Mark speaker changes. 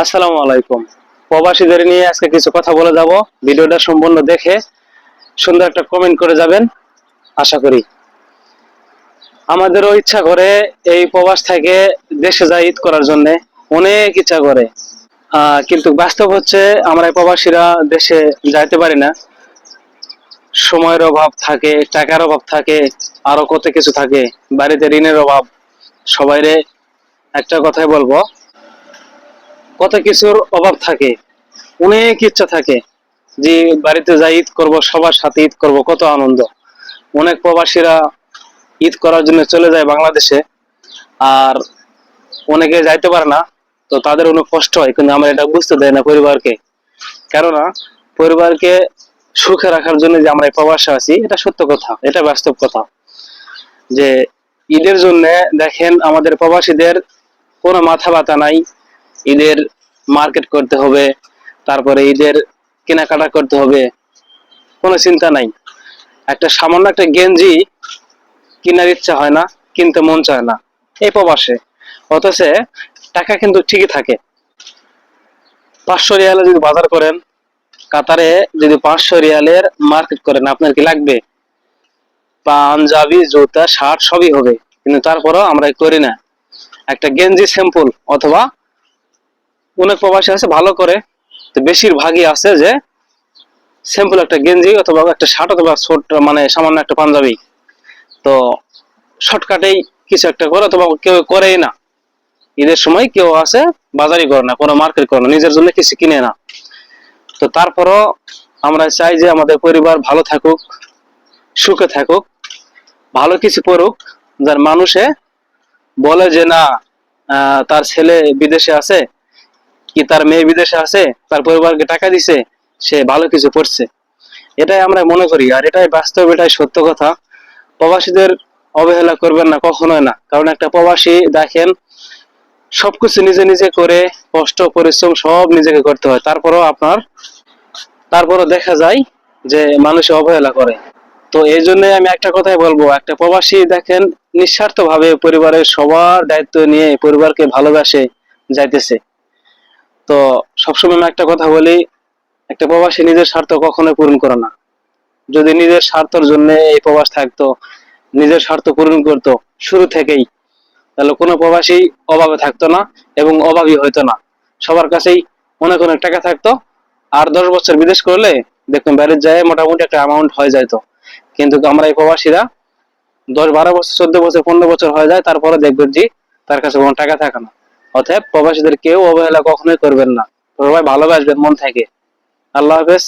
Speaker 1: আসসালামু আলাইকুম। প্রবাসীদের নিয়ে আজকে কিছু কথা বলে যাব। ভিডিওটা সম্পূর্ণ দেখে সুন্দর একটা কমেন্ট করে যাবেন আশা করি। আমাদেরও ইচ্ছা করে এই প্রবাস থেকে দেশে যাই ঈদ করার জন্য, অনেক ইচ্ছা করে। কিন্তু বাস্তব হচ্ছে আমরা এই প্রবাসীরা দেশে যাইতে পারি না। সময়ের অভাব থাকে, টাকার অভাব থাকে, আরো কত কিছু থাকে, বাড়িতে ঋণের অভাব। সবাইরে একটা কথাই বলবো, কত কিছুর অভাব থাকে, অনেক ইচ্ছা থাকে যে বাড়িতে যাই ঈদ করবো, সবার সাথে ঈদ করব, কত আনন্দ। অনেক প্রবাসীরা ঈদ করার জন্য চলে যায় বাংলাদেশে, আর অনেকে যাইতে পারে না। তো তাদের অনেক কষ্ট হয়, কিন্তু আমরা এটা বুঝতে দেয় না পরিবারকে। কেননা পরিবারকে সুখে রাখার জন্য যে আমরা এই প্রবাসে আছি, এটা সত্য কথা, এটা বাস্তব কথা। যে ঈদের জন্য দেখেন আমাদের প্রবাসীদের কোনো মাথা ব্যথা নাই। ঈদের মার্কেট করতে হবে, তারপরে ঈদের কেনাকাটা করতে হবে, কোনো চিন্তা নাই। একটা সামান্য একটা গেঞ্জি কেনার ইচ্ছা হয় না, কিনতে মন চায় না এই প্রবাসে। অথচ টাকা কিন্তু ঠিকই থাকে। 500 রিয়ালে যদি বাজার করেন, কাতারে যদি 500 রিয়ালের মার্কেট করেন, আপনার কি লাগবে? পাঞ্জাবি, জুতা, শার্ট সবই হবে, কিন্তু তারপরেও আমরা করি না। একটা গেঞ্জি স্যাম্পল, অথবা অনেক প্রবাসী আছে ভালো করে, তো বেশিরভাগই আছে যে স্যাম্পল একটা গেঞ্জি অথবা একটা শার্ট অথবা ছোট মানে সামান্য একটা পাঞ্জাবি, তো শর্টকাটেই কিছু একটা করে, অথবা কেউ করেই না। ঈদের সময় কেউ আছে বাজারই করে না, কোনো মার্কেট করে না, নিজের জন্য কিছু কিনে না। তো তারপরও আমরা চাই যে আমাদের পরিবার ভালো থাকুক, সুখে থাকুক, ভালো কিছু করুক, যার মানুষে বলে যে না, তার ছেলে বিদেশে আছে, কি তার মেয়ে বিদেশে আছে, তার পরিবারকে টাকা দিছে, সে ভালো কিছু করছে। এটাই আমরা মনে করি, আর এটাই বাস্তব, এটাই সত্য কথা। প্রবাসীদের অবহেলা করবেন না, কখনোই না। কারণ একটা প্রবাসী দেখেন সবকিছু নিজে নিজে করে, কষ্ট পরিশ্রম সব নিজেকে করতে হয়, তারপরও দেখা যায় যে মানুষ অবহেলা করে। তো এই জন্য আমি একটা কথাই বলবো, একটা প্রবাসী দেখেন নিঃস্বার্থ ভাবে পরিবারের সবার দায়িত্ব নিয়ে পরিবারকে ভালোবাসে যাইতেছে। তো সবসময় আমি একটা কথা বলি, একটা প্রবাসী নিজের স্বার্থ কখনোই পূরণ করে না। যদি নিজের স্বার্থের জন্য এই প্রবাস থাকতো, নিজের স্বার্থ পূরণ করতো শুরু থেকেই, তাহলে কোনো প্রবাসী অভাবে থাকতো না এবং অভাবী হইতো না। সবার কাছেই অনেক অনেক টাকা থাকতো। আর 10 বছর বিদেশ করলে দেখুন বাইরে যায় মোটামুটি একটা অ্যামাউন্ট হয়ে যাইতো। কিন্তু আমরা এই প্রবাসীরা 10 12 বছর, 14 বছর, 15 বছর হয়ে যায়, তারপরে দেখবেন যে তার কাছে কোনো টাকা থাকে না। অতএব প্রবাসীদের কেউ অবহেলা কখনোই করবেন না, সবাই ভালোবাসবেন মন থেকে। আল্লাহ হাফেজ।